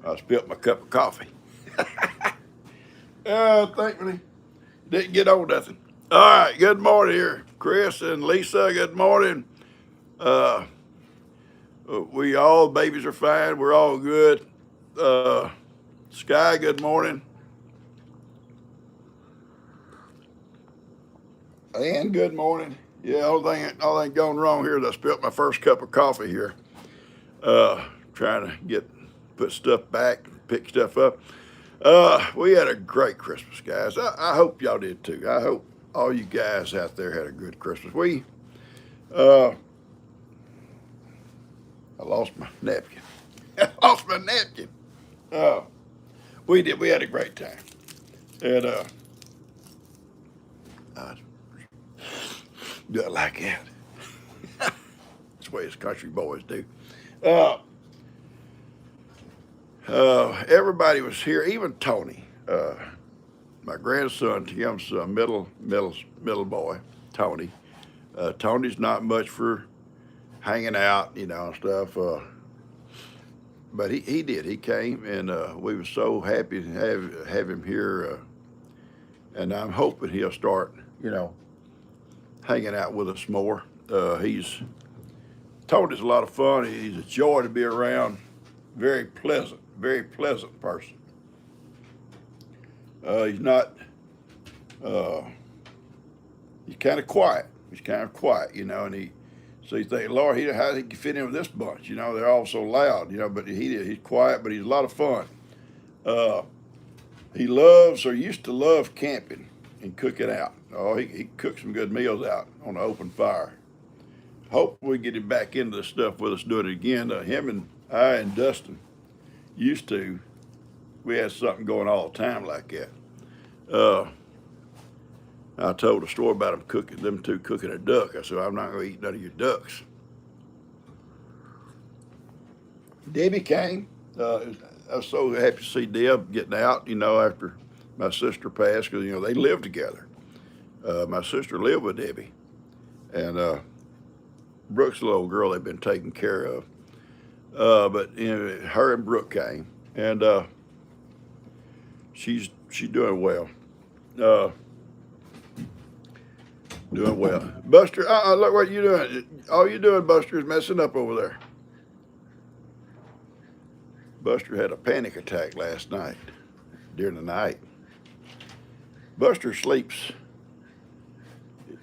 I spilled my cup of coffee. Thankfully, didn't get on nothing. All right, good morning here, Chris and Lisa. Good morning. Uh, we all babies are fine. We're all good. Uh, Sky, good morning. And good morning. Yeah, all thing going wrong here is I spilled my first cup of coffee here. Trying to put stuff back, pick stuff up. We had a great Christmas, guys. I hope y'all did too. I hope all you guys out there had a good Christmas. Uh, I lost my napkin. I lost my napkin. Uh, we did. We had a great time, and I do it like that. That's the way us country boys do. Uh, Everybody was here, even Tony, my grandson, Tim's middle boy, Tony. Tony's not much for hanging out, and stuff. But he did. He came, and we were so happy to have him here. And I'm hoping he'll start, hanging out with us more. Tony's a lot of fun. He's a joy to be around. Very pleasant person. He's not. He's kind of quiet. And so you think, Lord, how did he fit in with this bunch? They're all so loud. But he's quiet, but he's a lot of fun. Uh, he loves or used to love camping and cooking out. Oh, he cooks some good meals out on an open fire. Hope we get him back into the stuff with us, doing it again. Him and I and Dustin used to. We had something going all the time like that. Uh, I told a story about them two cooking a duck. I said, I'm not going to eat none of your ducks. Debbie came. I was so happy to see Deb getting out, after my sister passed, because, they lived together. My sister lived with Debbie. And Brooke's a little girl they've been taking care of. But her and Brooke came, and she's doing well. Doing well. Buster, look what you doing. All you doing, Buster, is messing up over there. Buster had a panic attack last night, during the night. Buster sleeps.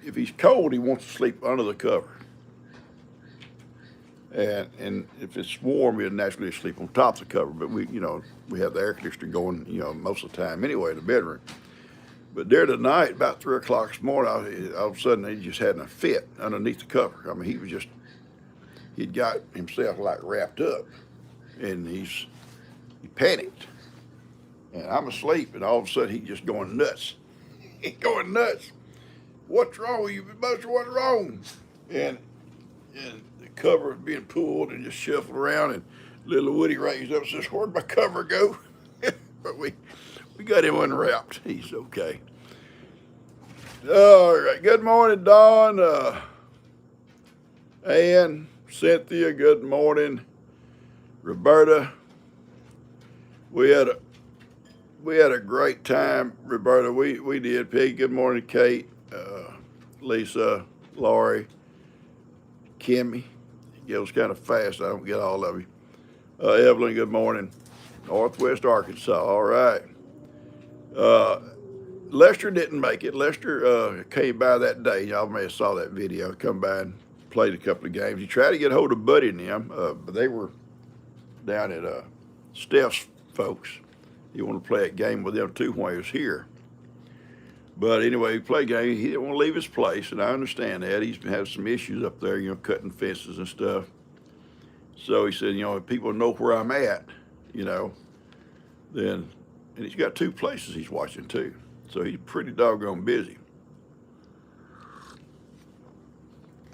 If he's cold, he wants to sleep under the cover. And if it's warm, he'll naturally sleep on top of the cover. But we have the air conditioner going, most of the time anyway in the bedroom. But during the night, about 3 o'clock this morning, all of a sudden he just had a fit underneath the cover. I mean, he'd got himself like wrapped up, and he panicked. And I'm asleep, and all of a sudden he's just going nuts. He's going nuts. What's wrong with you, Buster? What's wrong? And the cover was being pulled and just shuffled around, and little Woody raised up and says, "Where'd my cover go?" But we got him unwrapped. He's okay. All right. Good morning, Dawn. Ann, Cynthia, good morning. Roberta, we had a great time, Roberta. We did. Pig, good morning, Kate, Lisa, Laurie, Kimmy. It goes kind of fast. I don't get all of you. Evelyn, good morning. Northwest Arkansas. All right. Lester didn't make it. Lester came by that day. Y'all may have saw that video. Come by and played a couple of games. He tried to get a hold of Buddy and them, but they were down at Steph's folks. He wanted to play a game with them too when he was here. But anyway, he played a game. He didn't want to leave his place, and I understand that. He's been having some issues up there, cutting fences and stuff. So he said, if people know where I'm at, then, and he's got 2 places he's watching too. So he's pretty doggone busy.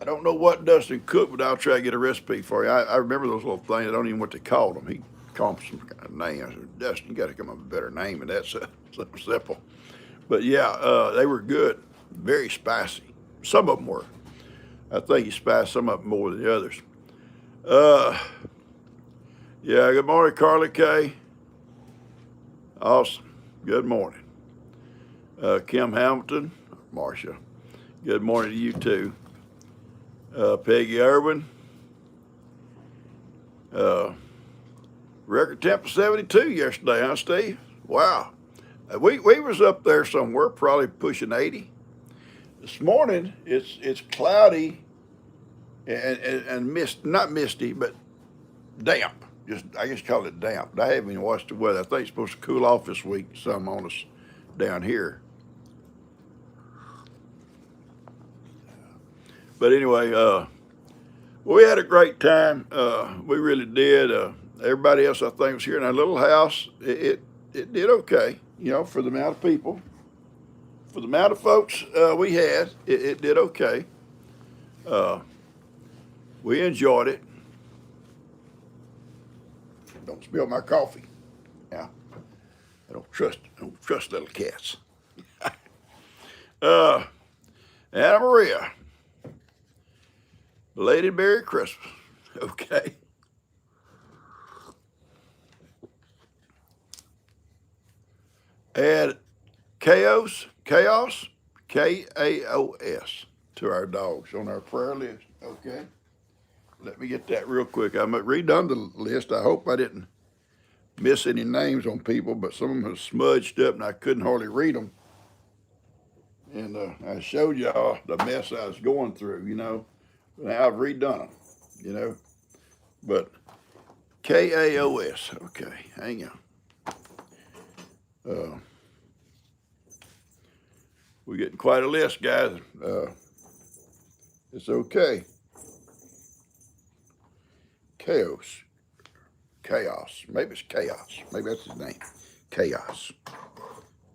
I don't know what Dustin cooked, but I'll try to get a recipe for you. I remember those little things. I don't even know what they called them. He called them some kind of name. I said, Dustin, you got to come up with a better name, and that's so simple. But yeah, they were good. Very spicy. Some of them were. I think he spiced some of them more than the others. Yeah, good morning, Carly Kay. Awesome. Good morning. Kim Hamilton, Marcia. Good morning to you too. Peggy Irwin. Record temp of 72 yesterday, huh, Steve? Wow. We was up there somewhere, probably pushing 80. This morning it's cloudy and not misty, but damp. Just I guess call it damp. I haven't even watched the weather. I think it's supposed to cool off this week some on us down here. But anyway, we had a great time. We really did. Everybody else I think was here in our little house. It did okay, for the amount of people, for the amount of folks we had. It did okay. We enjoyed it. Don't spill my coffee. Yeah, I don't trust little cats. Anna Maria, belated Merry Christmas. Okay. Add chaos, Kaos, to our dogs on our prayer list. Okay. Let me get that real quick. I'm redone the list. I hope I didn't miss any names on people, but some of them are smudged up and I couldn't hardly read them. And I showed y'all the mess I was going through, Now I've redone them, But Kaos. Okay, hang on. We're getting quite a list, guys. It's okay. Chaos. Maybe it's chaos. Maybe that's his name. Chaos.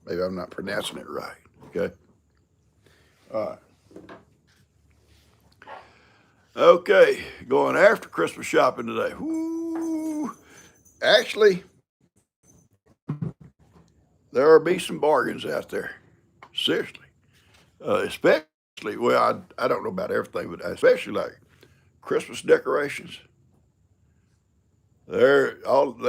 Maybe I'm not pronouncing it right. Okay. All right. Okay, going after Christmas shopping today. Woo! Actually, there will be some bargains out there. Seriously. Especially, well, I don't know about everything, but especially like Christmas decorations. They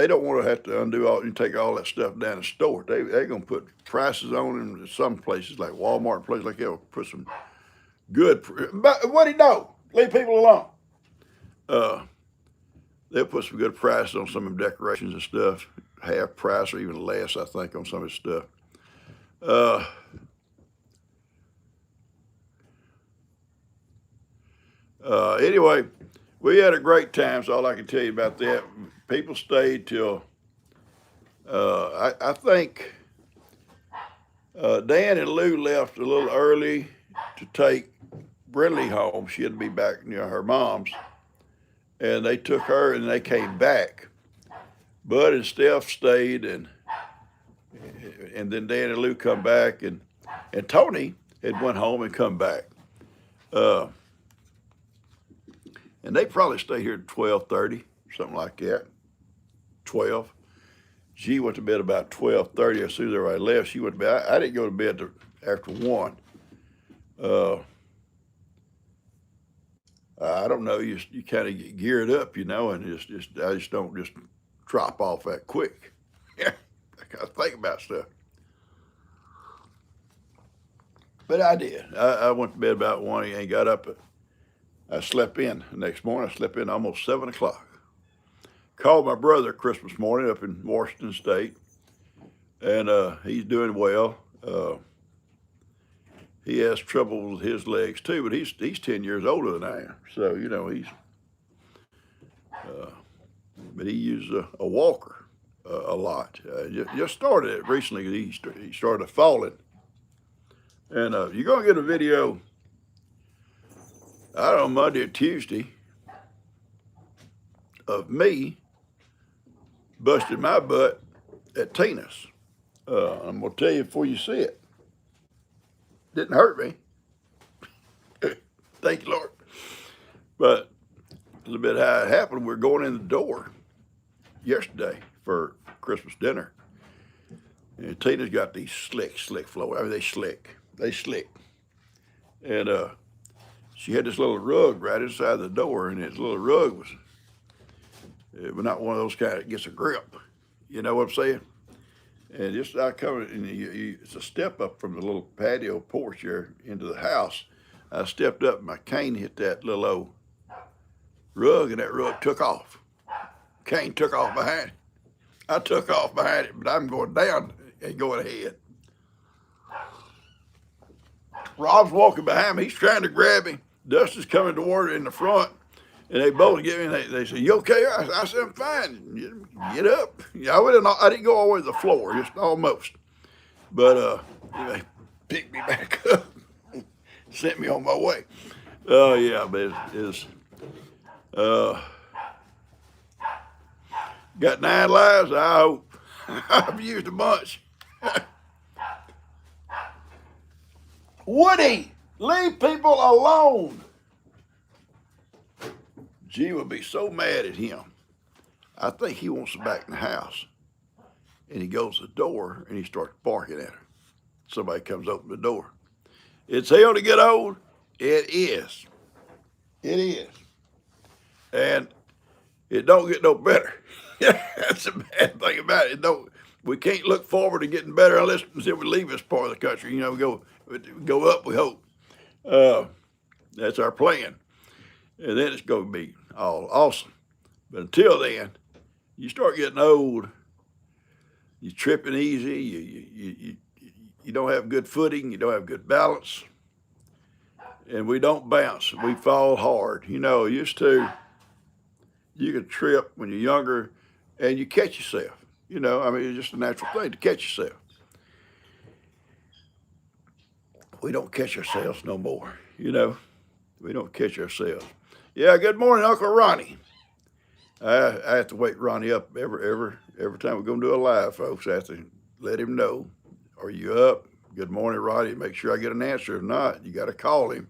don't want to have to undo all and take all that stuff down the store. They're gonna put prices on them. Some places like Walmart and places like that will put some good. But what do you know? Leave people alone. They'll put some good prices on some of the decorations and stuff. Half price or even less, I think, on some of the stuff. Anyway, we had a great time. So all I can tell you about that. People stayed till I think Dan and Lou left a little early to take Brinley home. She had to be back near her mom's, and they took her and they came back. Bud and Steph stayed, and then Dan and Lou come back, and Tony had went home and come back. And they probably stayed here at 12:30, something like that. 12. She went to bed about 12:30. As soon as everybody left, she went to bed. I didn't go to bed after 1. I don't know. You kind of get geared up, and I just don't just drop off that quick. Yeah, I kind of think about stuff. But I did. I went to bed about 1 and got up. I slept in the next morning. I slept in almost 7 o'clock. Called my brother Christmas morning up in Washington State, and he's doing well. He has trouble with his legs too, but he's 10 years older than I am. So he's, but he uses a walker a lot. Just started it recently. He started falling, and you're gonna get a video. I don't know, Monday or Tuesday, of me busted my butt at Tina's. I'm gonna tell you before you see it. Didn't hurt me. Thank you, Lord. But a little bit how it happened. We're going in the door yesterday for Christmas dinner, and Tina's got these slick floor. I mean, they slick, and she had this little rug right inside the door, and this little rug was not one of those kind that gets a grip. You know what I'm saying? And just I come and it's a step up from the little patio porch there into the house. I stepped up, and my cane hit that little old rug, and that rug took off. Cane took off behind it. I took off behind it, but I'm going down and going ahead. Rob's walking behind me. He's trying to grab me. Dustin's coming toward her in the front. And they both get me and they say, "You okay?" I said, "I'm fine. Get up." Yeah, I didn't go all the way to the floor, just almost. But they picked me back up, sent me on my way. Oh yeah, but it's got 9 lives. I hope I've used a bunch. Woody, leave people alone. G would be so mad at him. I think he wants her back in the house. And he goes to the door and he starts barking at her. Somebody comes open the door. It's hell to get old. It is. It is. And it don't get no better. That's the bad thing about it. We can't look forward to getting better until we leave this part of the country. You know, go up, we hope. That's our plan. And then it's going to be all awesome. But until then, you start getting old, you're tripping easy, you don't have good footing, you don't have good balance, and we don't bounce. We fall hard. You know, used to, you could trip when you're younger and you catch yourself. You know, I mean, it's just a natural thing to catch yourself. We don't catch ourselves no more, you know. We don't catch ourselves. Yeah, good morning, Uncle Ronnie. I have to wake Ronnie up every time we're going to do a live, folks. I have to let him know, are you up? Good morning, Ronnie. Make sure I get an answer. If not, you got to call him.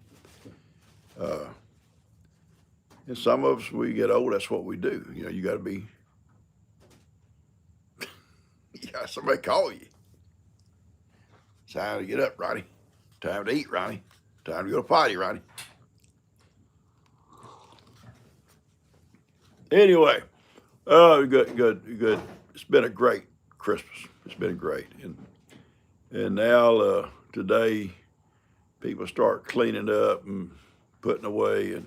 And some of us, we get old, that's what we do. You know, you got to be, you got somebody call you. It's time to get up, Ronnie. Time to eat, Ronnie. Time to go to potty, Ronnie. Anyway, good. It's been a great Christmas. It's been great, and now today, people start cleaning up and putting away,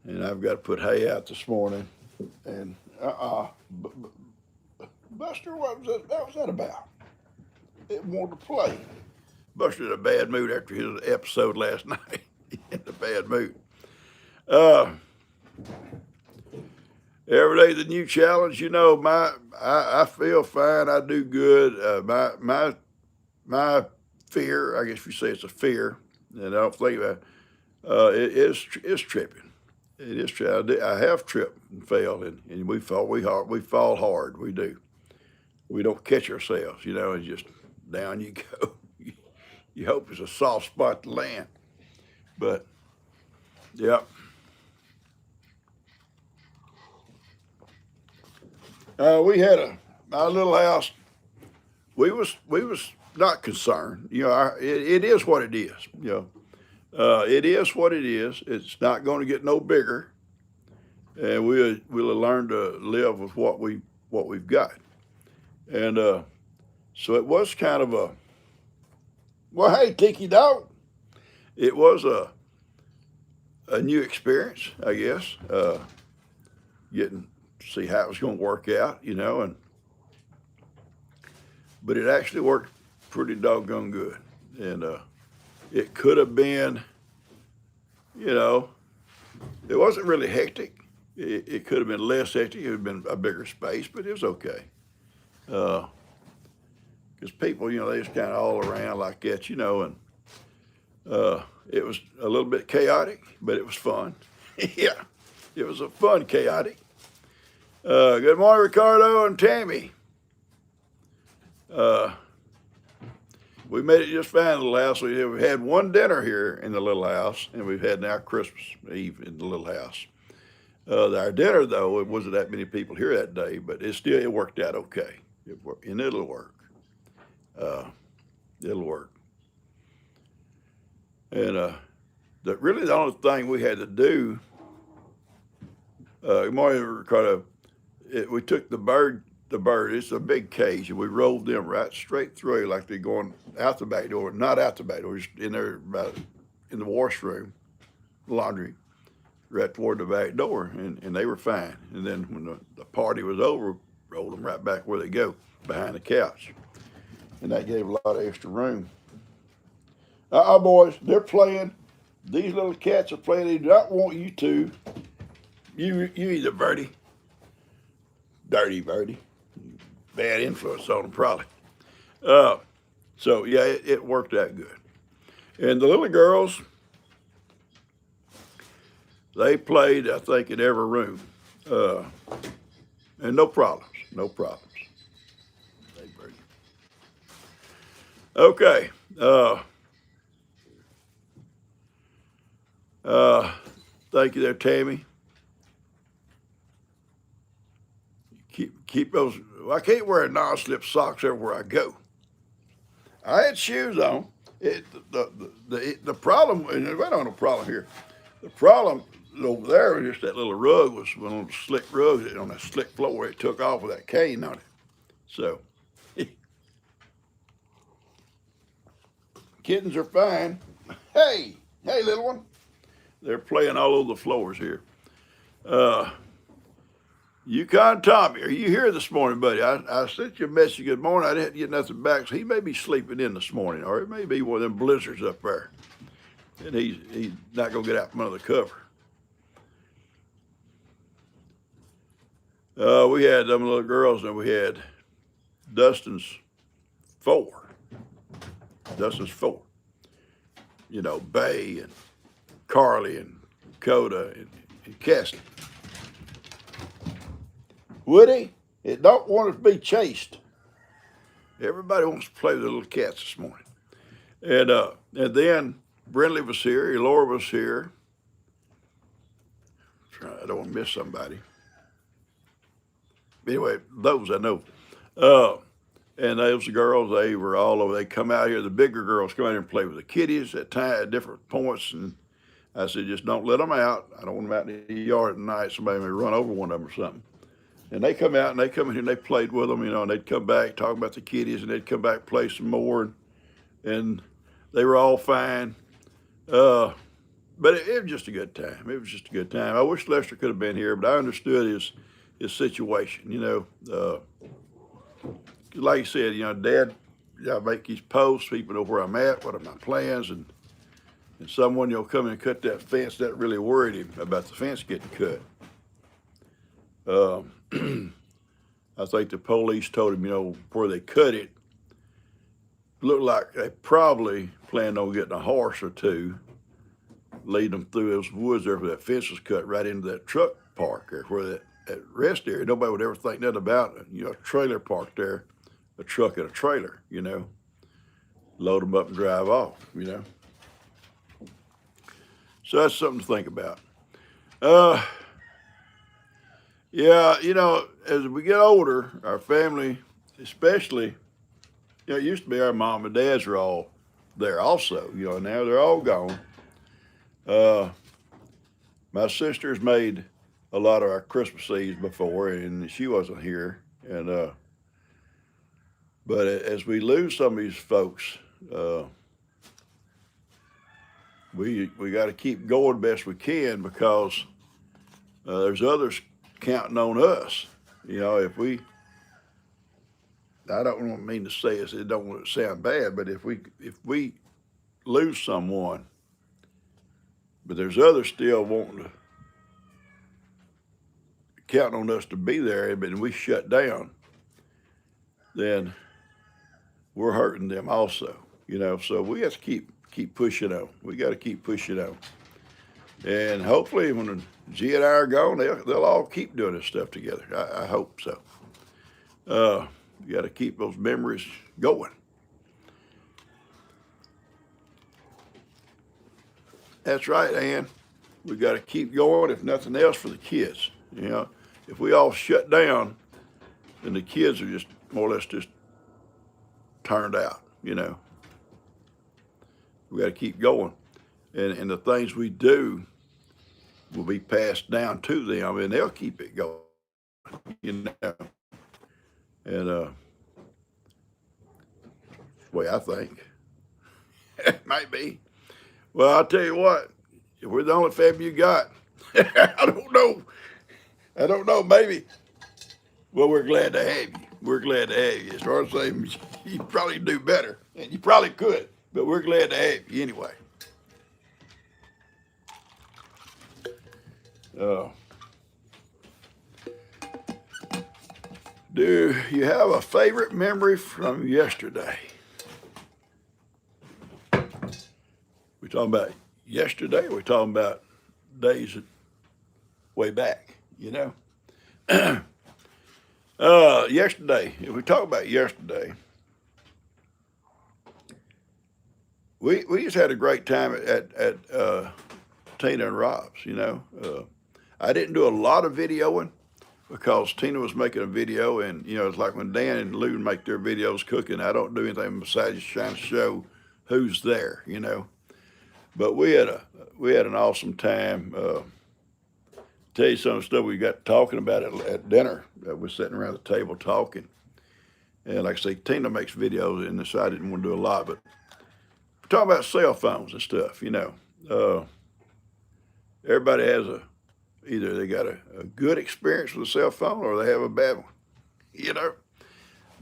and I've got to put hay out this morning. And Buster, what was that about? It wanted to play. Buster's in a bad mood after his episode last night. He's in a bad mood. Every day's a new challenge. You know, I feel fine. I do good. My fear, I guess you say it's a fear, and I don't think about it is tripping. It is tripping. I have tripped and failed, and we fall hard. We do. We don't catch ourselves. You know, and just down you go. You hope it's a soft spot to land, but yeah. We had our little house. We was not concerned. You know, it is what it is. You know, it is what it is. It's not going to get no bigger, and we'll learn to live with what we've got. And so it was kind of a, well, hey, Tiki Dog. It was a new experience, I guess. Getting see how it was going to work out, you know, but it actually worked pretty doggone good, and it could have been, you know, it wasn't really hectic. It could have been less hectic. It would have been a bigger space, but it was okay. Because people, you know, they just kind of all around like that, you know, and it was a little bit chaotic, but it was fun. Yeah, it was a fun chaotic. Good morning, Ricardo and Tammy. We made it just fine in the little house. We've had one dinner here in the little house, and we've had now Christmas Eve in the little house. Our dinner, though, it wasn't that many people here that day, but it worked out okay. And it'll work. It'll work. And really the only thing we had to do, good morning, Ricardo, we took the bird the bird. It's a big cage, and we rolled them right straight through like they're going out the back door, not out the back door, just in there about in the washroom, laundry, right toward the back door, and they were fine. And then when the party was over, rolled them right back where they go, behind the couch, and that gave a lot of extra room. Boys, they're playing. These little cats are playing. They do not want you to. You either birdie, dirty birdie, bad influence on them probably. Uh, so yeah, it worked out good. And the little girls, they played, I think, in every room, uh, and no problems, no problems. They birdie. Okay. Uh, Thank you there, Tammy. Keep those. I can't wear non-slip socks everywhere I go. I had shoes on. The problem, and there's no problem here. The problem over there was just that little rug was one of those slick rugs on that slick floor. It took off with that cane on it. So kittens are fine. Hey, little one. They're playing all over the floors here. Yukon Tommy, are you here this morning, buddy? I sent you a message. Good morning. I didn't get nothing back, so he may be sleeping in this morning, or it may be one of them blizzards up there, and he's not gonna get out from under the cover. We had them little girls, and we had Dustin's four. Dustin's four. You know, Bay and Carly and Coda and Cassie. Woody, it don't want to be chased. Everybody wants to play with the little cats this morning. And then Brindley was here, Laura was here. I don't want to miss somebody. Anyway, those I know. And those girls, they were all over. They come out here. The bigger girls come out here and play with the kiddies at different points. And I said, just don't let them out. I don't want them out in the yard at night. Somebody may run over one of them or something. And they come out and they come in here and they played with them, you know, and they'd come back, talk about the kiddies, and they'd come back, play some more. And they were all fine. But it was just a good time. It was just a good time. I wish Lester could have been here, but I understood his situation, you know. Like you said, you know, Dad, I make these posts, people know where I'm at, what are my plans, and someone, you'll come in and cut that fence. That really worried him about the fence getting cut. I think the police told him, you know, where they cut it, looked like they probably planned on getting a horse or two, leading them through those woods there where that fence was cut right into that truck park there, where that rest area. Nobody would ever think nothing about it. You know, a trailer park there, a truck and a trailer, you know, load them up and drive off, you know. So that's something to think about. Yeah, you know, as we get older, our family, especially, you know, it used to be our mom and dads were all there also, you know, now they're all gone. My sister's made a lot of our Christmas Eves before, and she wasn't here. And but as we lose some of these folks, we got to keep going best we can, because there's others counting on us. You know, I don't mean to say this, it don't want to sound bad, but if we lose someone, but there's others still wanting to count on us to be there, and we shut down, then we're hurting them also. You know, so we have to keep pushing on. We got to keep pushing on, and hopefully when G and I are gone, they'll all keep doing this stuff together. I hope so. You got to keep those memories going. That's right, Ann. We got to keep going, if nothing else, for the kids. You know, if we all shut down, then the kids are just more or less just turned out. You know, we got to keep going, and the things we do will be passed down to them, and they'll keep it going. You know, And that's the way I think. It might be. Well, I'll tell you what, if we're the only family you got, I don't know. I don't know, maybe. Well, we're glad to have you. We're glad to have you. As far as saying, you probably do better, and you probably could, but we're glad to have you anyway. Uh, do you have a favorite memory from yesterday? We talking about yesterday? Or we talking about days way back? You know. Yesterday. If we talk about yesterday, we just had a great time at Tina and Rob's. You know, I didn't do a lot of videoing because Tina was making a video, and you know, it's like when Dan and Lou make their videos cooking. I don't do anything besides just trying to show who's there. You know, but we had an awesome time. Tell you some stuff we got talking about at dinner. We're sitting around the table talking, and like I say, Tina makes videos, and so I didn't want to do a lot, but we're talking about cell phones and stuff. You know, everybody has either they got a good experience with a cell phone or they have a bad one. You know,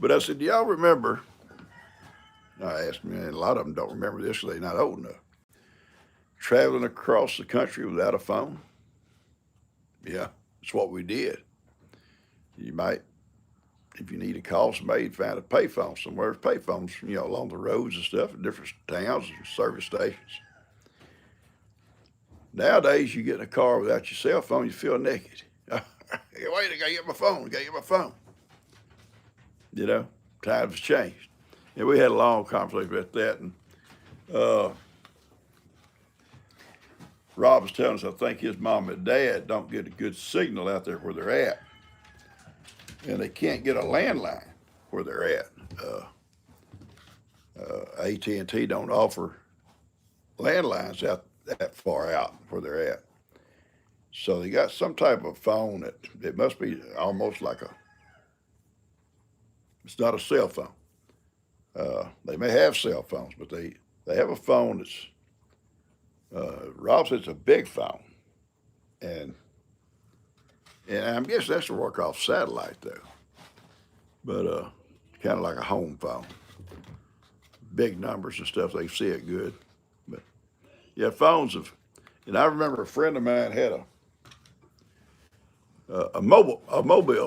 but I said, do y'all remember? I asked them, and a lot of them don't remember this because they're not old enough. Traveling across the country without a phone. Yeah, that's what we did. You might, if you need to call somebody, you'd find a payphone somewhere. Payphones, you know, along the roads and stuff in different towns and service stations. Nowadays, you get in a car without your cell phone, you feel naked. Hey, wait, I gotta get my phone. I gotta get my phone. You know, times have changed. And we had a long conversation about that. And Rob was telling us, I think his mom and dad don't get a good signal out there where they're at. And they can't get a landline where they're at. AT&T don't offer landlines out that far out where they're at. So they got some type of phone that it must be almost like it's not a cell phone. They may have cell phones, but they have a phone that's, Rob said it's a big phone. And I guess that's to work off satellite though. But kind of like a home phone. Big numbers and stuff, they see it good. But yeah, phones have, and I remember a friend of mine had a mobile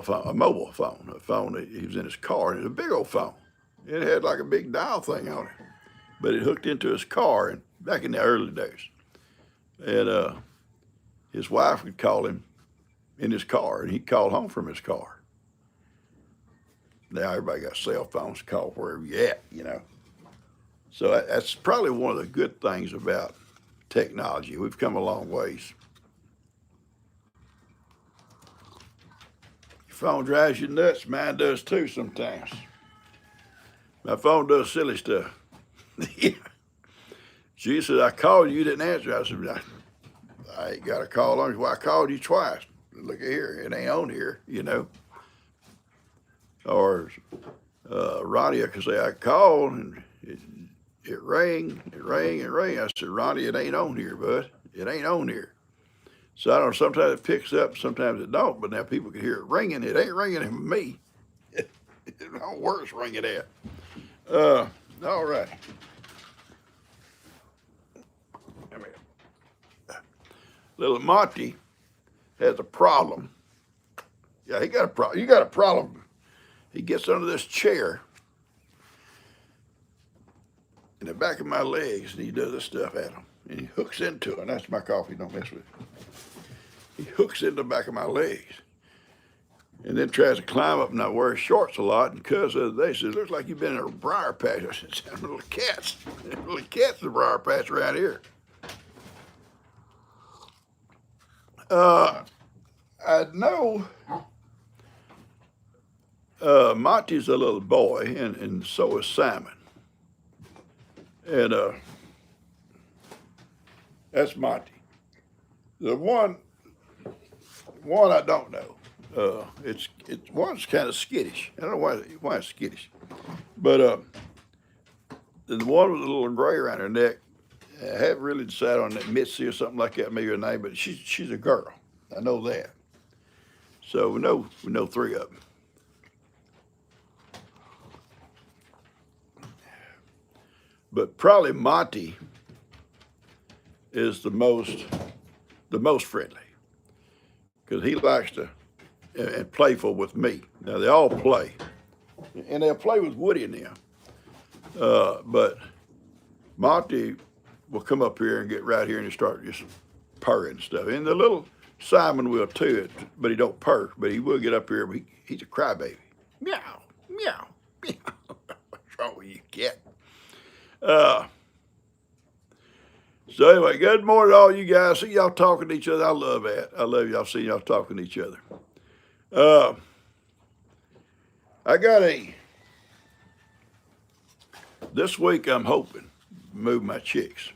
phone, a phone that he was in his car, and it was a big old phone. It had like a big dial thing on it, but it hooked into his car and back in the early days. And his wife would call him in his car, and he'd call home from his car. Now everybody got cell phones, call wherever you at, you know. So that's probably one of the good things about technology. We've come a long ways. Your phone drives you nuts. Mine does too sometimes. My phone does silly stuff. She said, I called you, you didn't answer. I said, I ain't got a call on you. Well, I called you twice. Look at here, it ain't on here, you know. Or Ronnie could say, I called and it rang. I said, Ronnie, it ain't on here, bud. It ain't on here. So I don't know, sometimes it picks up, sometimes it don't, but now people can hear it ringing. It ain't ringing in me. It don't where it's ringing at. All right. Little Monty has a problem. Yeah, he got a problem. You got a problem. He gets under this chair in the back of my legs, and he does this stuff at him. And he hooks into it. And that's my coffee, don't mess with it. He hooks into the back of my legs. And then tries to climb up, and I wear shorts a lot. And cuz they said, looks like you've been in a briar patch. I said, little cats. Little cats in the briar patch around here. I know Monty's a little boy, and so is Simon. And that's Monty. The one I don't know. One's kind of skittish. I don't know why it's skittish, but the one with a little gray around her neck. I haven't really decided on that Mitzi or something like that, maybe her name, but she's a girl. I know that. So we know three of them. But probably Monty is the most friendly because he likes to and playful with me. Now they all play, and they'll play with Woody and them. But Monty will come up here and get right here and start just purring and stuff. And the little Simon will too, but he don't purr. But he will get up here. But he's a crybaby. Meow, meow, meow. What's wrong with you, cat? So anyway, good morning to all you guys. See y'all talking to each other. I love that. I love y'all seeing y'all talking to each other. I got this week I'm hoping move my chickens.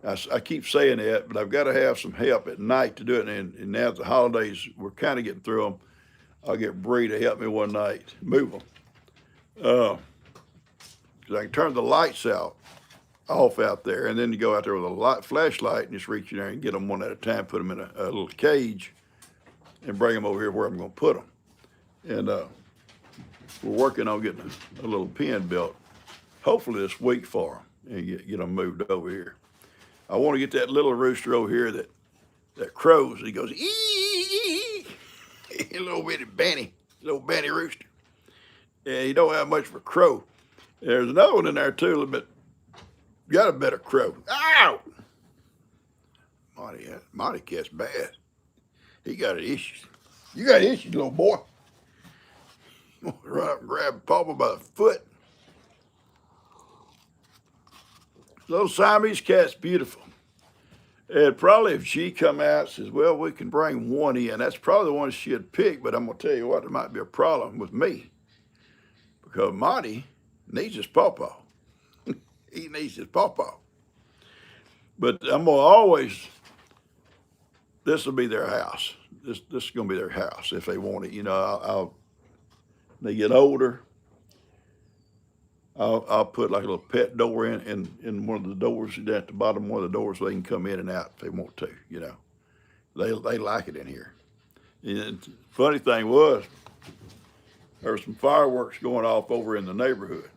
I keep saying that, but I've got to have some help at night to do it. And now the holidays, we're kind of getting through them. I'll get Bree to help me one night move them. Because I can turn the lights off out there, and then you go out there with a flashlight and just reach in there and get them one at a time, put them in a little cage, and bring them over here where I'm going to put them. And we're working on getting a little pen built, hopefully this week for them, and get them moved over here. I want to get that little rooster over here that crows. He goes, ee, a little banty rooster. And he don't have much of a crow. There's another one in there too, a little bit. Got a better crow. Ow! Monty cat's bad. He got issues. You got issues, little boy. You want to run up and grab PawPaw by the foot. Little Siamese cat's beautiful. And probably if she come out and says, well, we can bring one in, that's probably the one she'd pick, but I'm going to tell you what, there might be a problem with me. Because Monty needs his PawPaw. He needs his PawPaw. But I'm going to always, this will be their house. This is going to be their house if they want it. You know, they get older, I'll put like a little pet door in one of the doors down at the bottom of one of the doors so they can come in and out if they want to, you know. They like it in here. And the funny thing was, there were some fireworks going off over in the neighborhood.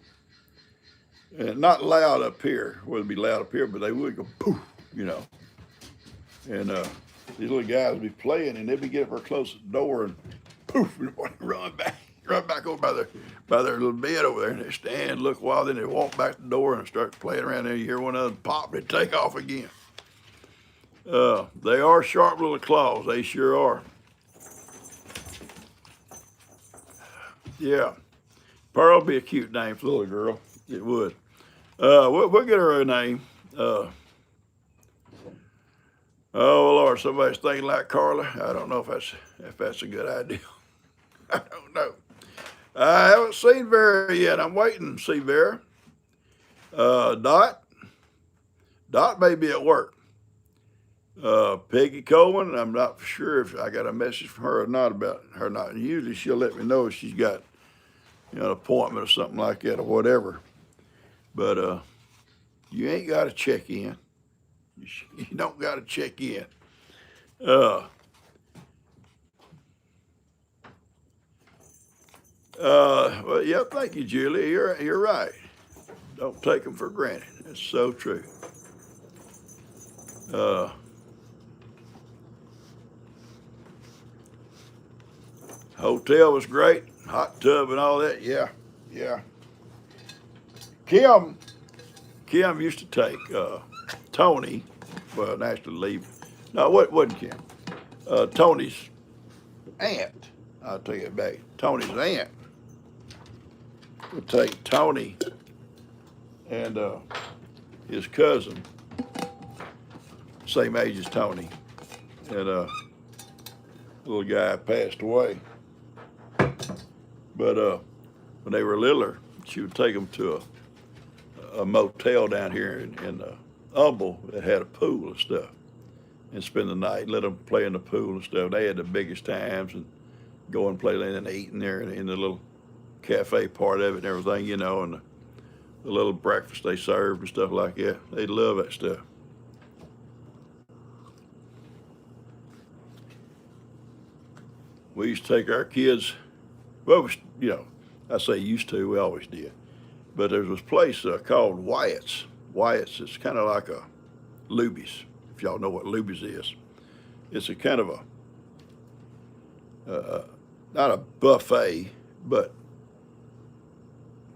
And not loud up here, wouldn't be loud up here, but they would go poof, you know. And these little guys would be playing, and they'd be getting real close to the door, and poof, and run back over by their little bed over there, and they stand, look a while, then they walk back to the door and start playing around there. You hear one of them pop, they take off again. They are sharp little claws, they sure are. Yeah, Pearl would be a cute name for the little girl. It would. We'll get her a name. Oh Lord, somebody's thinking like Carla. I don't know if that's a good idea. I don't know. I haven't seen Vera yet. I'm waiting to see Vera. Dot may be at work. Peggy Coleman, I'm not sure if I got a message from her or not about her not. Usually she'll let me know if she's got, you know, an appointment or something like that or whatever. But you ain't got to check in. You don't got to check in. Well, yeah, thank you, Julie. You're right. Don't take them for granted. It's so true. Hotel was great. Hot tub and all that. Yeah. Kim used to take Tony, well, actually leave. No, it wasn't Kim. Tony's aunt. I'll take it back. Tony's aunt would take Tony and his cousin, same age as Tony, and little guy passed away. But when they were littler, she would take them to a motel down here in Humble that had a pool and stuff. and spend the night, let them play in the pool and stuff. They had the biggest times and go and play and eat in there in the little cafe part of it and everything, you know, and the little breakfast they served and stuff like that. They love that stuff. We used to take our kids, well, you know, I say used to, we always did. But there's this place called Wyatt's. Wyatt's, it's kind of like a Luby's, if y'all know what Luby's is. It's a kind of not a buffet, but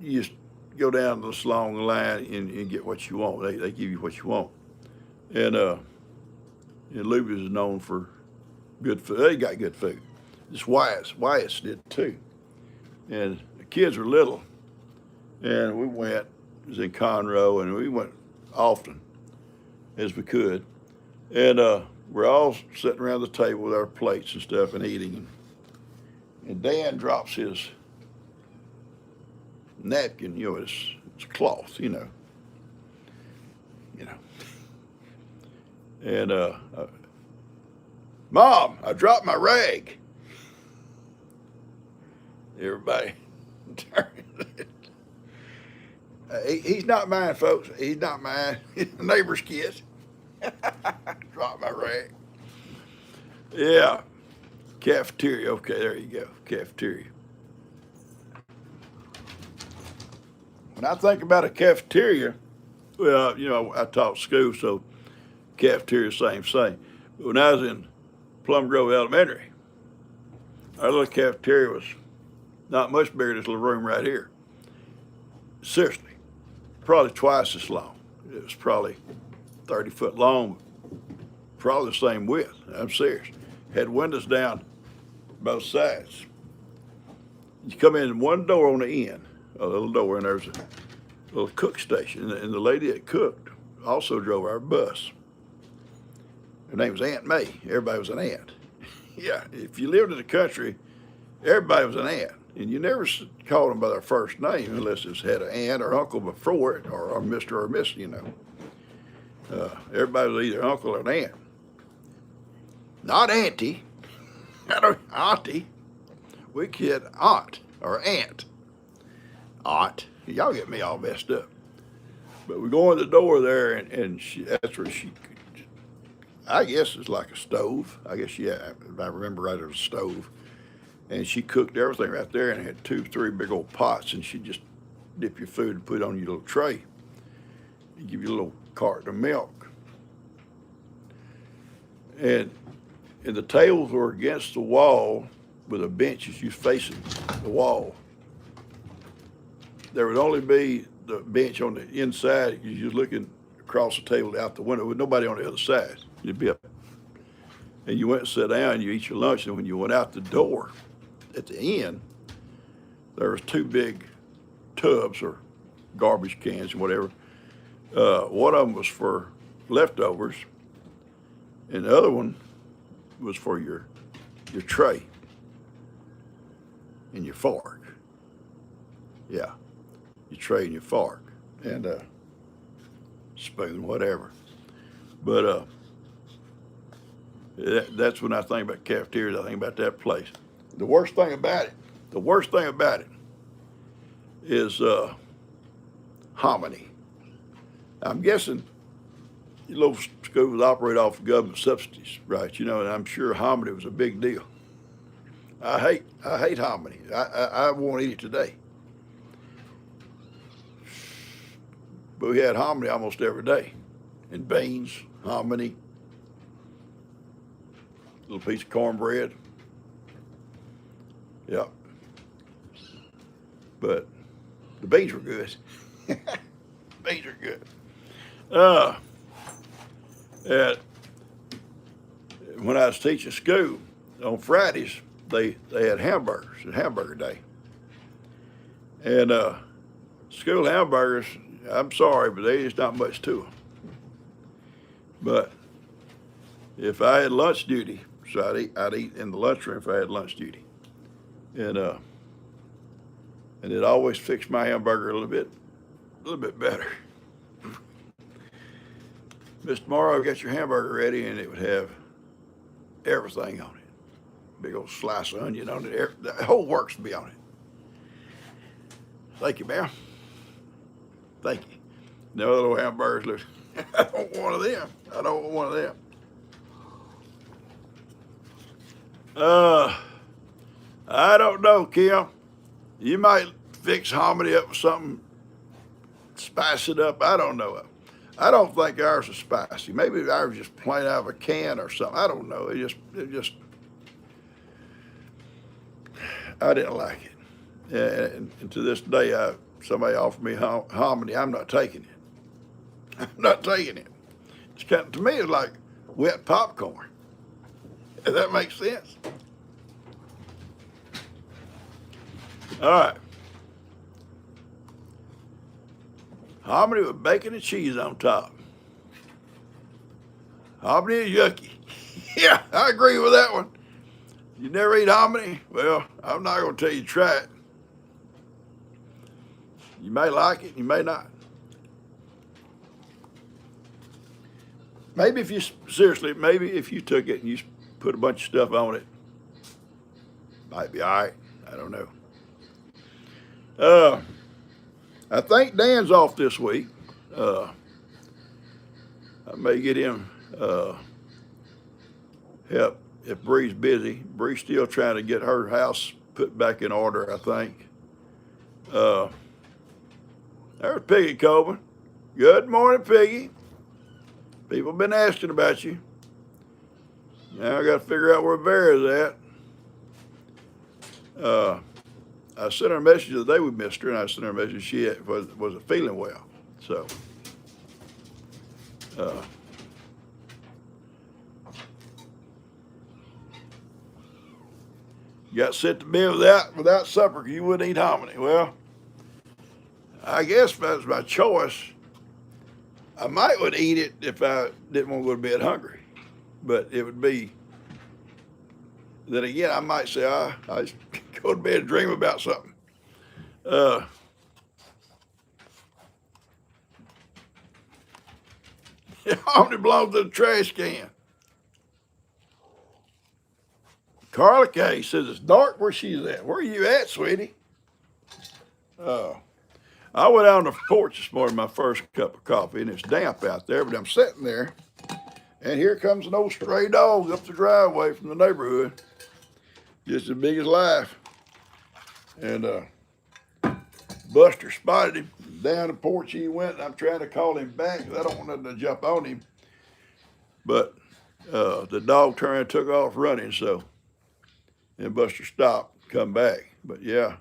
you just go down this long line and get what you want. They give you what you want. And Luby's is known for good food. They got good food. This Wyatt's did too. And the kids were little, and we went, it was in Conroe, and we went often as we could. And we're all sitting around the table with our plates and stuff and eating. And Dan drops his napkin, you know, it's cloth, you know. And Mom, I dropped my rag. Everybody turned. He's not mine, folks. He's not mine. He's the neighbor's kids. Dropped my rag. Yeah. Cafeteria. Okay, there you go. Cafeteria. When I think about a cafeteria, well, you know, I taught school, so cafeteria, same. But when I was in Plum Grove Elementary, our little cafeteria was not much bigger than this little room right here. Seriously, probably twice as long. It was probably 30 foot long, probably the same width. I'm serious. Had windows down both sides. You come in one door on the end, a little door, and there's a little cook station. And the lady that cooked also drove our bus. Her name was Aunt May. Everybody was an aunt. Yeah, if you lived in the country, everybody was an aunt. And you never called them by their first name unless it's had an aunt or uncle before it, or Mr. or Miss, you know. Everybody was either uncle or an aunt. Not auntie. Not auntie. We kid aunt or aunt. Aunt. Y'all get me all messed up. But we go in the door there, and that's where she, I guess it's like a stove. I guess, yeah, if I remember right, it was a stove. And she cooked everything right there and had 2, 3 big old pots, and she'd just dip your food and put it on your little tray. She'd give you a little carton of milk. And the tables were against the wall with the benches you facing the wall. There would only be the bench on the inside. You're looking across the table out the window with nobody on the other side. You'd be up. And you went and sat down, you eat your lunch, and when you went out the door, at the end, there was 2 big tubs or garbage cans or whatever. One of them was for leftovers, and the other one was for your tray and your fork. Yeah, your tray and your fork and spoon, whatever. But that's when I think about cafeterias. I think about that place. The worst thing about it is hominy. I'm guessing little schools operate off government subsidies, right? You know, and I'm sure hominy was a big deal. I hate hominy. I won't eat it today. But we had hominy almost every day. And beans, hominy, little piece of cornbread. Yep. But the beans were good. Beans are good. And when I was teaching school on Fridays, they had hamburgers, it's hamburger day. And school hamburgers, I'm sorry, but there's not much to them. But if I had lunch duty, so I'd eat in the lunchroom if I had lunch duty. And it always fixed my hamburger a little bit better. Mr. Morrow, get your hamburger ready, and it would have everything on it. Big old slice of onion on it. The whole works would be on it. Thank you, ma'am. Thank you. No little hamburgers. I don't want one of them. I don't want one of them. I don't know, Kim. You might fix hominy up with something, spice it up. I don't know. I don't think ours is spicy. Maybe ours is just plain out of a can or something. I don't know. I didn't like it. And to this day, somebody offered me hominy. I'm not taking it. I'm not taking it. It's kind of, to me, it's like wet popcorn. If that makes sense. All right. Hominy with bacon and cheese on top. Hominy is yucky. Yeah, I agree with that one. You never eat hominy? Well, I'm not going to tell you to try it. You may like it, you may not. Maybe if you, seriously, maybe if you took it and you put a bunch of stuff on it, might be all right. I don't know. I think Dan's off this week. I may get him help if Bree's busy. Bree's still trying to get her house put back in order, I think. There's Piggy Coburn. Good morning, Piggy. People been asking about you. Now I got to figure out where Bear is at. I sent her a message today. We missed her, and I sent her a message she wasn't feeling well. So, you got sent to bed without supper. You wouldn't eat hominy. Well, I guess if that was my choice, I might would eat it if I didn't want to go to bed hungry. But it would be, then again, I might say, I just go to bed and dream about something. Hominy belongs to the trash can. Carla Kay says it's dark where she's at. Where are you at, sweetie? I went out on the porch this morning, my first cup of coffee, and it's damp out there, but I'm sitting there, and here comes an old stray dog up the driveway from the neighborhood, just as big as life. And Buster spotted him. Down the porch he went, and I'm trying to call him back because I don't want nothing to jump on him. But the dog turned and took off running, so, and Buster stopped, come back. But yeah,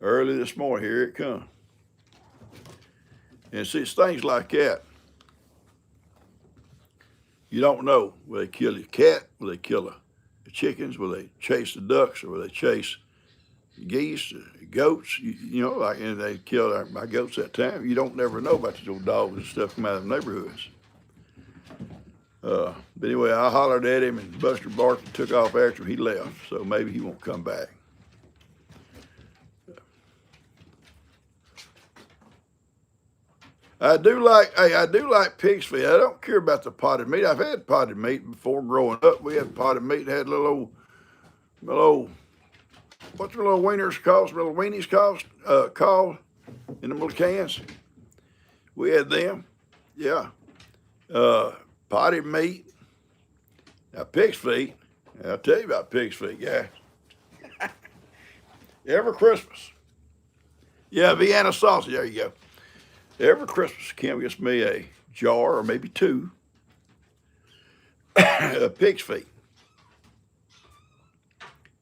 early this morning, here it comes. And see, it's things like that. You don't know. Will they kill your cat? Will they kill the chickens? Will they chase the ducks? Or will they chase geese, goats? You know, like, and they killed my goats that time. You don't never know about these old dogs and stuff come out of the neighborhoods. But anyway, I hollered at him, and Buster barked and took off after he left. So maybe he won't come back. I do like pig's feet. I don't care about the potted meat. I've had potted meat before growing up. We had potted meat and had little what's the little wieners cost? Little weenies called in the little cans. We had them. Yeah. Potted meat. Now pig's feet. I'll tell you about pig's feet, guys. Every Christmas. Yeah, Vienna sausage. There you go. Every Christmas, Kim gets me a jar or maybe two of pig's feet.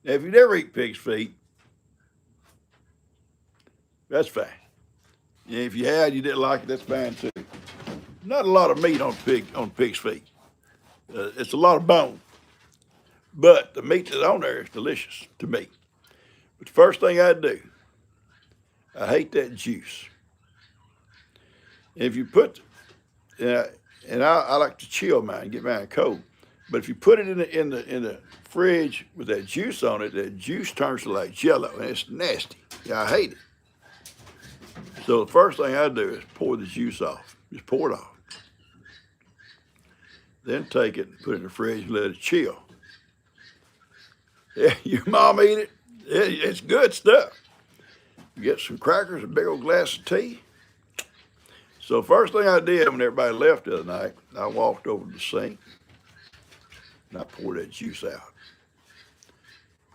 Now, if you never eat pig's feet, that's fine. And if you had, you didn't like it, that's fine too. Not a lot of meat on pig's feet. It's a lot of bone, but the meat that's on there is delicious to me. But the first thing I do, I hate that juice. If you put, and I like to chill mine, get mine cold. But if you put it in the fridge with that juice on it, that juice turns to like Jello, and it's nasty. Yeah, I hate it. So the first thing I do is pour the juice off. Just pour it off. Then take it and put it in the fridge and let it chill. Yeah, your mom eat it. It's good stuff. You get some crackers, a big old glass of tea. So first thing I did when everybody left the other night, I walked over to the sink and I poured that juice out,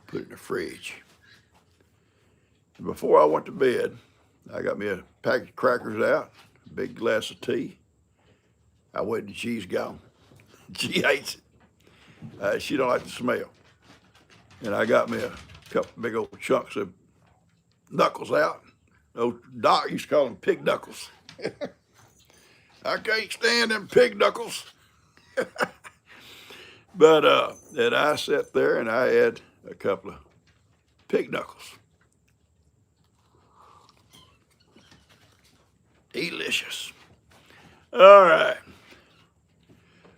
put it in the fridge. And before I went to bed, I got me a package of crackers out, a big glass of tea. I waited till she's gone. She hates it. She don't like the smell. And I got me a couple big old chunks of knuckles out. Old Doc used to call them pig knuckles. I can't stand them pig knuckles. But then I sat there and I had a couple of pig knuckles. Delicious. All right.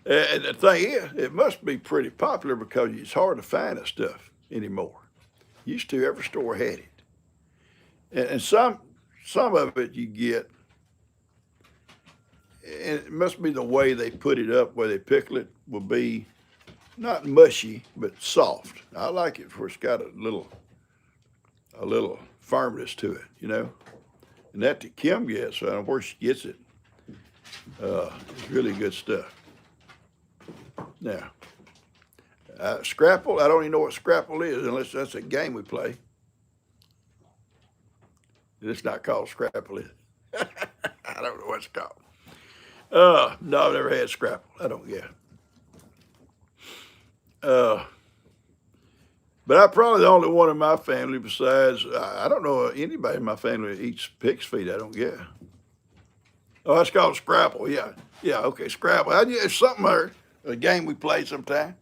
And the thing is, it must be pretty popular because it's hard to find that stuff anymore. Used to, every store had it. And some of it you get, and it must be the way they put it up, where they pickle it, will be not mushy, but soft. I like it where it's got a little firmness to it, you know. And that Kim gets, I don't know where she gets it. It's really good stuff. Now, Scrapple, I don't even know what Scrapple is unless that's a game we play. It's not called Scrapple, is it? I don't know what it's called. No, I've never had Scrapple. I don't, yeah. But I'm probably the only one in my family besides, I don't know anybody in my family that eats pig's feet, I don't get. Oh, that's called Scrapple, yeah. Yeah, okay, Scrapple. It's something there, a game we play sometime.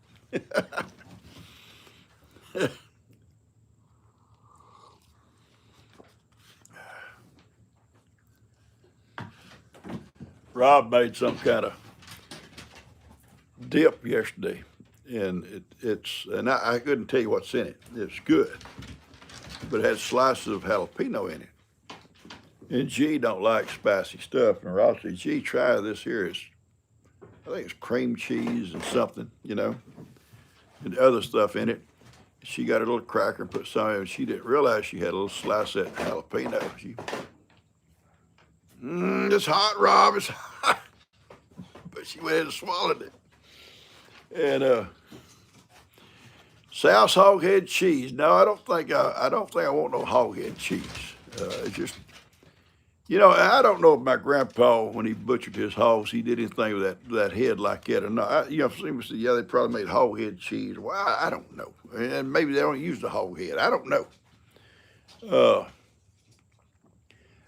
Rob made some kind of dip yesterday, and and I couldn't tell you what's in it. It's good, but it had slices of jalapeno in it. And G don't like spicy stuff, and Rob said, "G, try this here. I think it's cream cheese and something, you know, and other stuff in it." She got a little cracker and put some in it. She didn't realize she had a little slice of jalapeno. It's hot, Rob. It's hot. But she went ahead and swallowed it. And South's hoghead cheese. No, I don't think I want no hoghead cheese. It's just, you know, I don't know if my grandpa, when he butchered his hogs, he did anything with that head like that or not. You know, people say, yeah, they probably made hoghead cheese. Well, I don't know. And maybe they don't use the hog head. I don't know.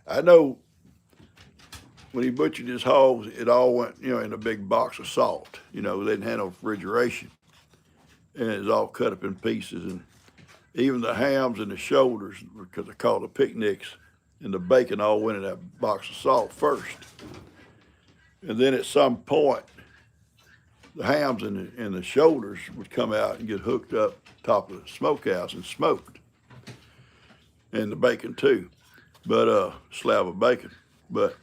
I know when he butchered his hogs, it all went, you know, in a big box of salt. You know, they didn't have no refrigeration. And it was all cut up in pieces. And even the hams and the shoulders, because they're called the picnics, and the bacon all went in that box of salt first. And then at some point, the hams and the shoulders would come out and get hooked up top of the smokehouse and smoked. And the bacon too, but slab of bacon. But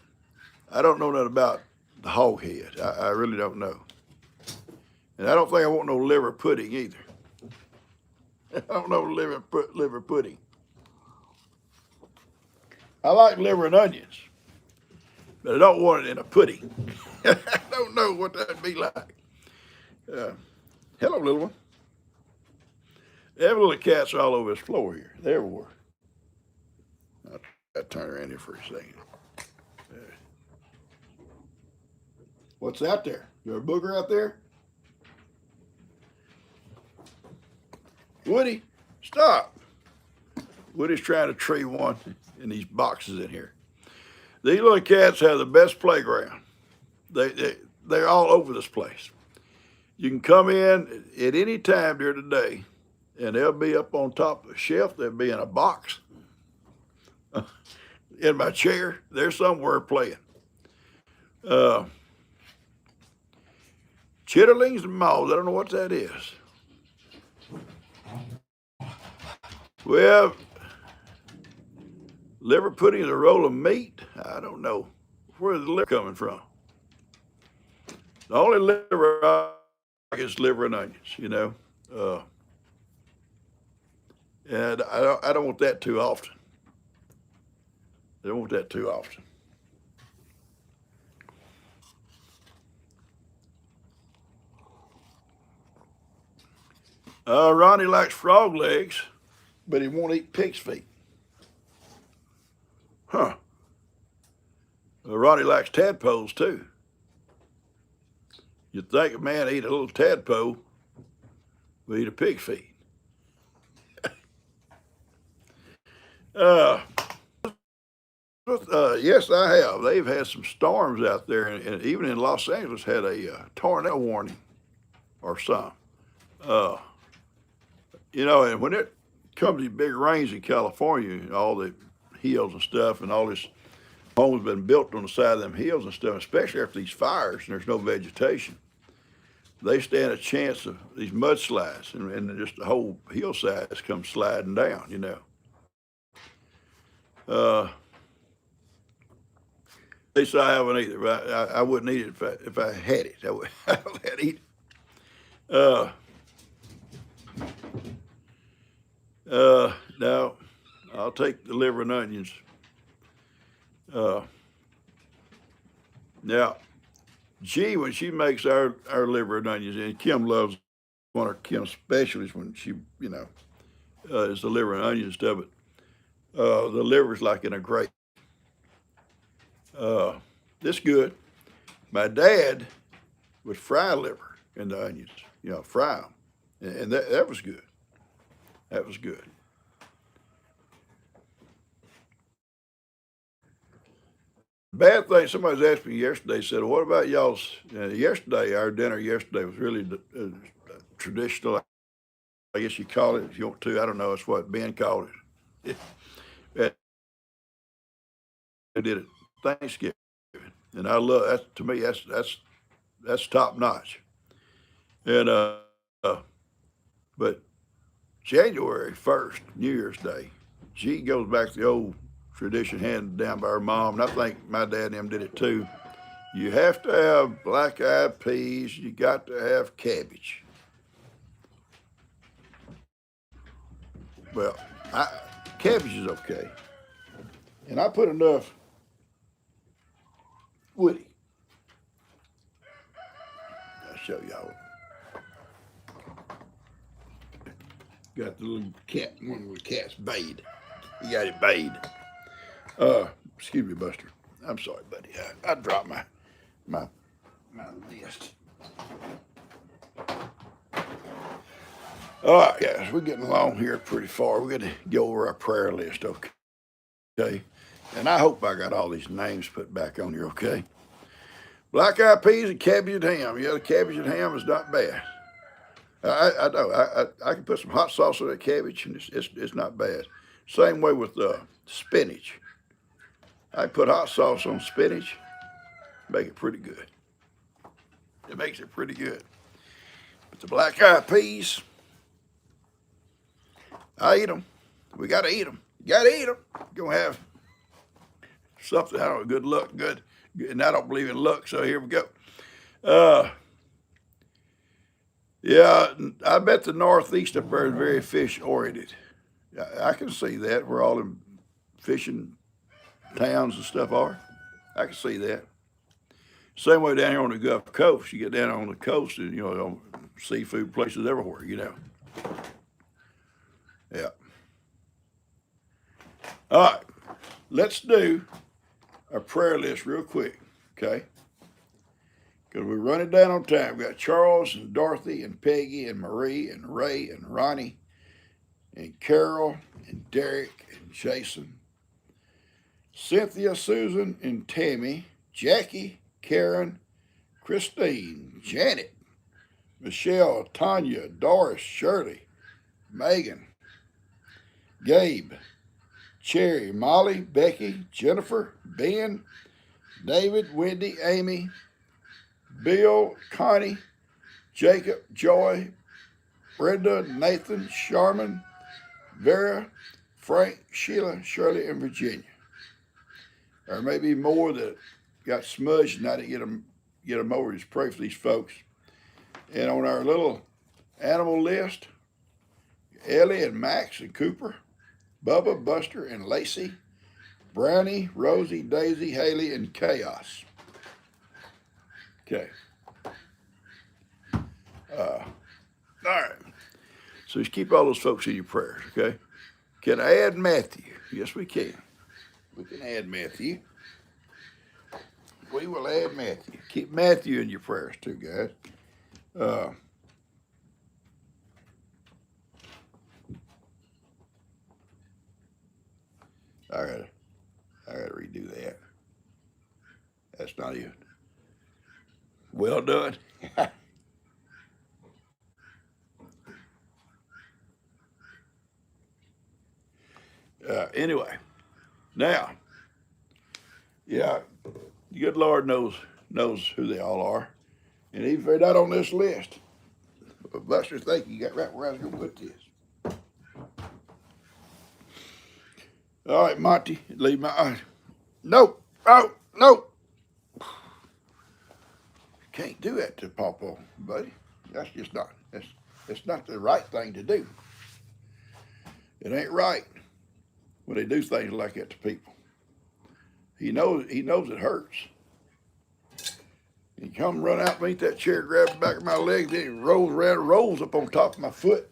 I don't know nothing about the hog head. I really don't know. And I don't think I want no liver pudding either. I don't know liver pudding. I like liver and onions, but I don't want it in a pudding. I don't know what that'd be like. Hello, little one. Every little cats all over this floor here. They're everywhere. I'll turn around here for a second. What's out there? Is there a booger out there? Woody, stop. Woody's trying to tree one in these boxes in here. These little cats have the best playground. They're all over this place. You can come in at any time during the day, and they'll be up on top of the shelf. They'll be in a box. In my chair, they're somewhere playing. Chitterlings and moths, I don't know what that is. Well, liver pudding is a roll of meat. I don't know. Where's the liver coming from? The only liver I like is liver and onions, you know. Uh, and I don't want that too often. I don't want that too often. Ronnie likes frog legs, but he won't eat pig's feet. Huh. Ronnie likes tadpoles too. You'd think a man eat a little tadpole would eat a pig's feet. Uh, yes, I have. They've had some storms out there, and even in Los Angeles had a tornado warning or some. Uh, and when it comes to big rains in California, all the hills and stuff, and all this homes been built on the side of them hills and stuff, especially after these fires and there's no vegetation, they stand a chance of these mudslides, and just the whole hillsides come sliding down. Uh, At least I haven't either. I wouldn't eat it if I had it. I would eat it. Now, I'll take the liver and onions. Uh, Now, G, when she makes our liver and onions, and Kim loves one of Kim's specialties when she, is the liver and onion stuff. But the liver's like in a grate. Uh, this good. My dad would fry liver and the onions, fry them, and that was good. That was good. Bad thing. Somebody was asking me yesterday. Said, "What about y'all's?" Yesterday, our dinner yesterday was really traditional. I guess you call it if you want to. I don't know. It's what Ben called it. They did it Thanksgiving, and I love that. To me, that's top notch. And uh, but January 1st, New Year's Day, she goes back to the old tradition handed down by her mom, and I think my dad and them did it too. You have to have black-eyed peas. You got to have cabbage. Well, cabbage is okay, and I put enough Woody. I'll show y'all. Got the little cat, one of the cats bayed. He got it bayed. Excuse me, Buster. I'm sorry, buddy. I dropped my list. All right, guys, we're getting along here pretty far. We're going to go over our prayer list, okay? And I hope I got all these names put back on here, okay? Black-eyed peas and cabbage and ham. Yeah, the cabbage and ham is not bad. I know. I can put some hot sauce on that cabbage, and it's not bad. Same way with spinach. I put hot sauce on spinach, make it pretty good. It makes it pretty good. But the black-eyed peas, I eat them. We got to eat them. You got to eat them. You're going to have something, I don't know, good luck, good. And I don't believe in luck, so here we go. Yeah, I bet the Northeast up there is very fish oriented. I can see that where all them fishing towns and stuff are. I can see that. Same way down here on the Gulf Coast. You get down on the coast and, seafood places everywhere. Yeah. All right. Let's do a prayer list real quick, okay? Because we're running down on time. We got Charles and Dorothy and Peggy and Marie and Ray and Ronnie and Carol and Derek and Jason, Cynthia, Susan and Tammy, Jackie, Karen, Christine, Janet, Michelle, Tanya, Doris, Shirley, Megan, Gabe, Cherry, Molly, Becky, Jennifer, Ben, David, Wendy, Amy, Bill, Connie, Jacob, Joy, Brenda, Nathan, Sharman, Vera, Frank, Sheila, Shirley, and Virginia. There may be more that got smudged and I didn't get them over, just pray for these folks. And on our little animal list, Ellie and Max and Cooper, Bubba, Buster, and Lacey, Brownie, Rosie, Daisy, Haley, and Chaos. Okay. All right. So just keep all those folks in your prayers, okay? Can I add Matthew? Yes, we can. We can add Matthew. We will add Matthew. Keep Matthew in your prayers too, guys. I gotta redo that. That's not even. Well done. Anyway, now, yeah, the good Lord knows who they all are, and even if they're not on this list, Buster, thank you. You got right where I was going to put this. All right, Monty, leave my. No, oh, no. Can't do that to PawPaw, buddy. That's just not. It's not the right thing to do. It ain't right when they do things like that to people. He knows it hurts. He come run out beneath that chair, grab the back of my leg, then he rolls around, rolls up on top of my foot,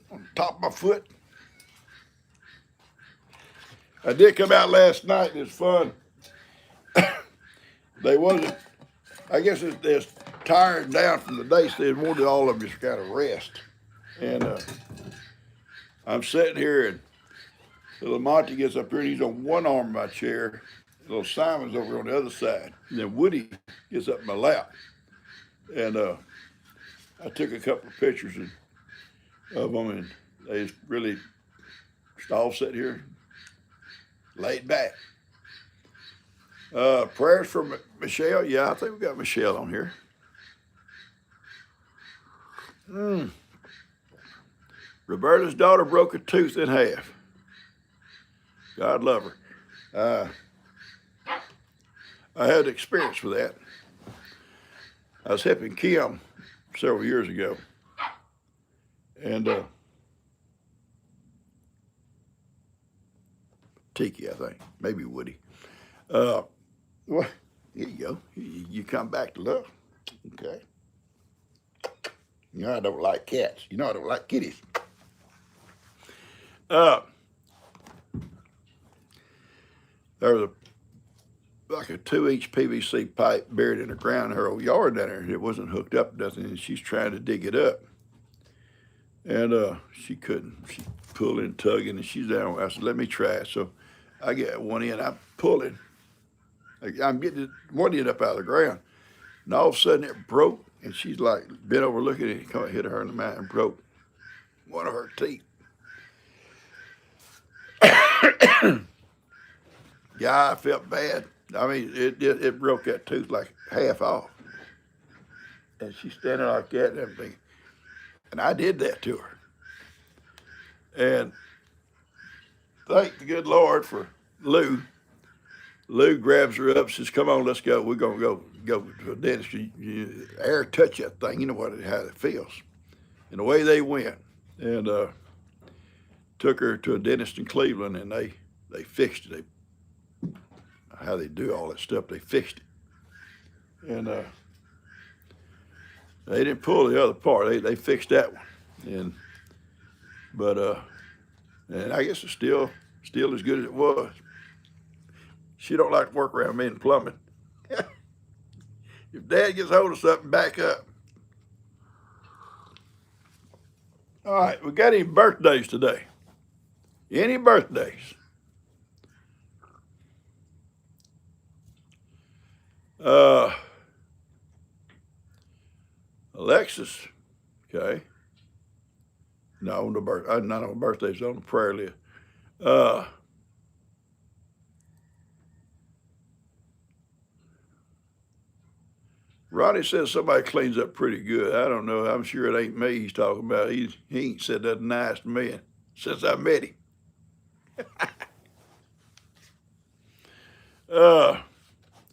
I did come out last night, and it's fun. They wasn't, I guess they're tired down from the day, so they wanted all of them just kind of rest. And I'm sitting here, and little Monty gets up here, and he's on one arm of my chair. Little Simon's over on the other side. And then Woody gets up in my lap. And I took a couple of pictures of them, and they just really just all sit here, laid back. Prayers for Michelle. Yeah, I think we got Michelle on here. Roberta's daughter broke a tooth in half. God love her. I had experience with that. I was helping Kim several years ago, and Tiki, I think, maybe Woody. Well, here you go. You come back to love. Okay. You know I don't like cats. You know I don't like kitties. There was like a 2-inch PVC pipe buried in the ground in her old yard down there. It wasn't hooked up to nothing, and she's trying to dig it up. And she couldn't. She pulling, tugging, and she's down. I said, let me try it. So I get one end, I'm pulling. I'm getting one end up out of the ground. And all of a sudden it broke, and she's like bent over looking at it, and hit her in the mouth and broke one of her teeth. Yeah, I felt bad. I mean, it broke that tooth like half off. And she's standing like that and everything. And I did that to her. And thank the good Lord for Lou. Lou grabs her up, says, come on, let's go. We're going to go to a dentist. You air touch that thing. You know how it feels. And away they went. And took her to a dentist in Cleveland, and they fixed it. How they do all that stuff, they fixed it. And they didn't pull the other part. They fixed that one. And I guess it's still as good as it was. She don't like to work around me in plumbing. If Dad gets hold of something, back up. All right, we got any birthdays today? Any birthdays? Alexis, okay. No, not on birthdays, on the prayer list. Ronnie says somebody cleans up pretty good. I don't know. I'm sure it ain't me he's talking about. He ain't said nothing nice to me since I met him.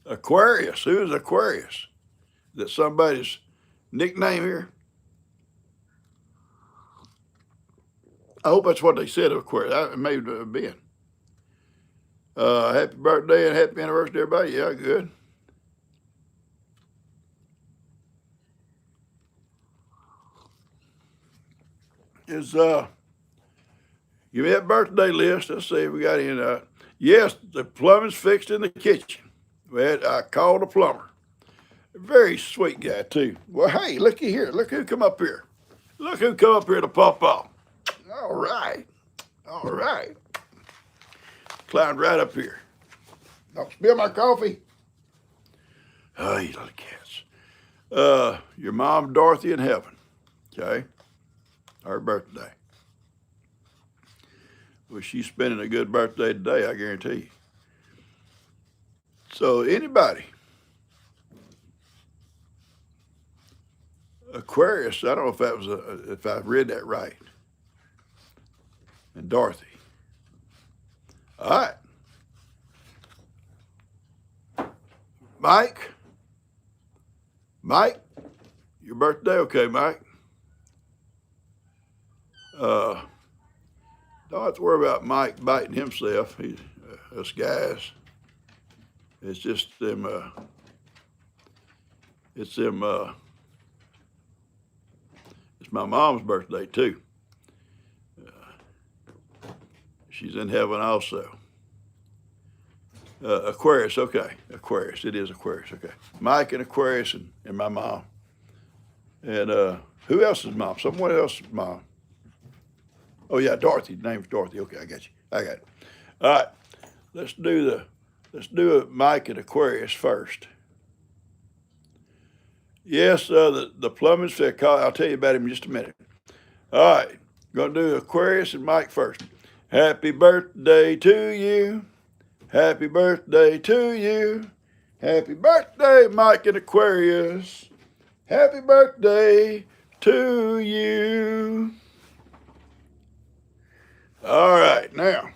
Aquarius. Who is Aquarius? that somebody's nickname here? I hope that's what they said, of course. It may have been. Happy birthday and happy anniversary to everybody. Yeah, good. Is give me that birthday list. Let's see if we got any. Yes, the plumbing's fixed in the kitchen. I called a plumber. A very sweet guy too. Well, hey, looky here. Look who come up here. Look who come up here to PawPaw. All right. All right. Climbed right up here. Don't spill my coffee. Oh, you little cats. Your mom, Dorothy, in heaven. Okay. Her birthday. Well, she's spending a good birthday today, I guarantee you. So anybody, Aquarius, I don't know if that was if I read that right. And Dorothy. All right. Mike, your birthday, okay, Mike? Don't have to worry about Mike biting himself. Us guys, it's just them. It's them. It's my mom's birthday too. She's in heaven also. Aquarius, okay. Aquarius, it is Aquarius, okay. Mike and Aquarius and my mom. And who else's mom? Someone else's mom. Oh yeah, Dorothy. The name's Dorothy. Okay, I got you. I got it. All right. Let's do a Mike and Aquarius first. Yes, the plumbing's fixed. I'll tell you about him in just a minute. All right. Gonna do Aquarius and Mike first. Happy birthday to you. Happy birthday to you. Happy birthday, Mike and Aquarius. Happy birthday to you. All right, now,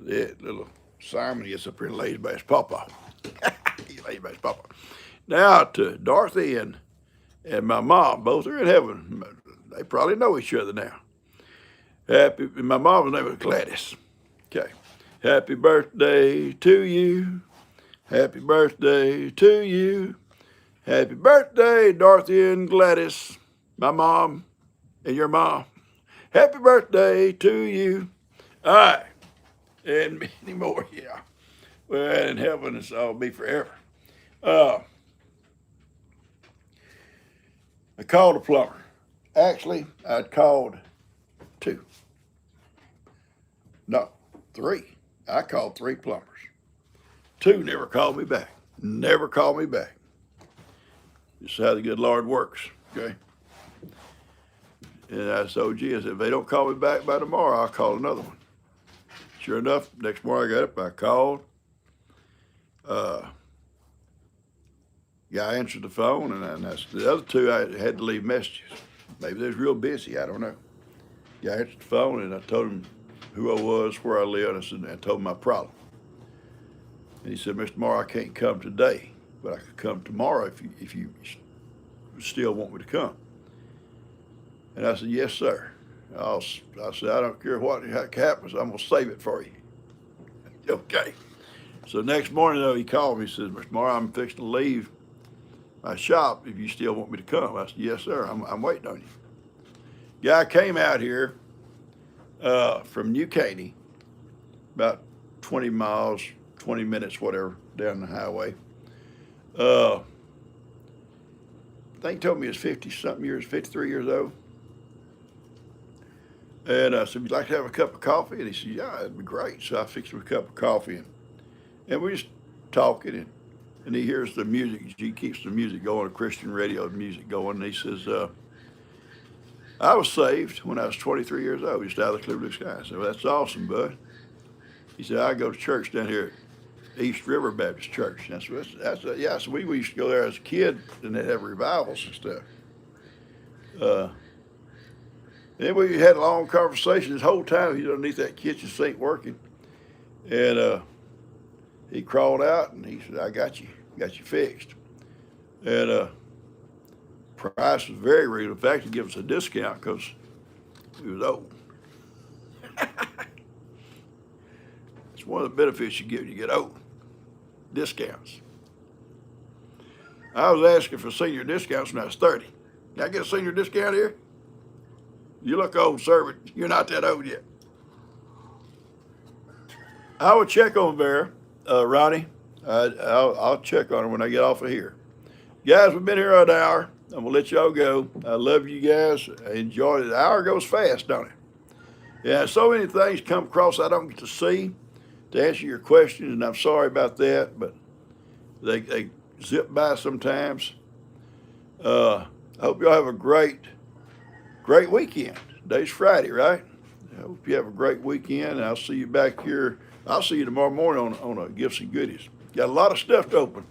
that little Simon gets up here and lays by his pawpaw. He lays by his pawpaw. Now to Dorothy and my mom. Both are in heaven. They probably know each other now. My mom's name was Gladys. Okay. Happy birthday to you. Happy birthday to you. Happy birthday, Dorothy and Gladys, my mom and your mom. Happy birthday to you. All right. And many more, yeah. Well, in heaven, it's all be forever. I called a plumber. Actually, I'd called two. No, three. I called three plumbers. Two never called me back. Never called me back. This is how the good Lord works, okay? And I told you, if they don't call me back by tomorrow, I'll call another one. Sure enough, next morning I got up, I called. Guy answered the phone, and that's the other two I had to leave messages. Maybe they was real busy, I don't know. Guy answered the phone, and I told him who I was, where I lived, and I told him my problem. And he said, Mr. Morrow, I can't come today, but I could come tomorrow if you still want me to come. And I said, yes, sir. I said, I don't care what happens, I'm going to save it for you. Okay. So next morning, though, he called me. He says, Mr. Morrow, I'm fixing to leave my shop if you still want me to come. I said, yes, sir, I'm waiting on you. Guy came out here from New Caney, about 20 miles, 20 minutes, whatever, down the highway. I think he told me he was 50-something years, 53 years old. And I said, would you like to have a cup of coffee? And he said, yeah, that'd be great. So I fixed him a cup of coffee, and we just talking, and he hears the music. He keeps the music going, the Christian radio music going. And he says, I was saved when I was 23 years old, just out of the clear blue sky. I said, well, that's awesome, bud. He said, I go to church down here at East River Baptist Church. Yeah, so we used to go there as a kid, and they'd have revivals and stuff. And then we had a long conversation. This whole time he's underneath that kitchen sink working. And he crawled out and he said, I got you fixed. And price was very reasonable. In fact, he gave us a discount because he was old. It's one of the benefits you get when you get old. Discounts. I was asking for senior discounts when I was 30. Can I get a senior discount here? You look old, sir, but you're not that old yet. I will check on Vera, Ronnie. I'll check on her when I get off of here. Guys, we've been here an hour. I'm going to let y'all go. I love you guys. I enjoy it. The hour goes fast, don't it? Yeah, so many things come across I don't get to see to answer your questions, and I'm sorry about that, but they zip by sometimes. I hope y'all have a great weekend. Today's Friday, right? I hope you have a great weekend, and I'll see you back here. I'll see you tomorrow morning on a Gifts and Goodies. Got a lot of stuff to open.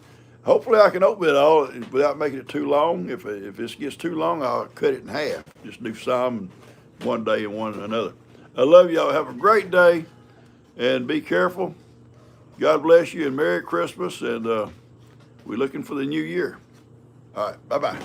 Hopefully I can open it all without making it too long. If this gets too long, I'll cut it in half. Just do some one day and one another. I love y'all. Have a great day, and be careful. God bless you, and Merry Christmas, and we're looking for the new year. All right, bye-bye.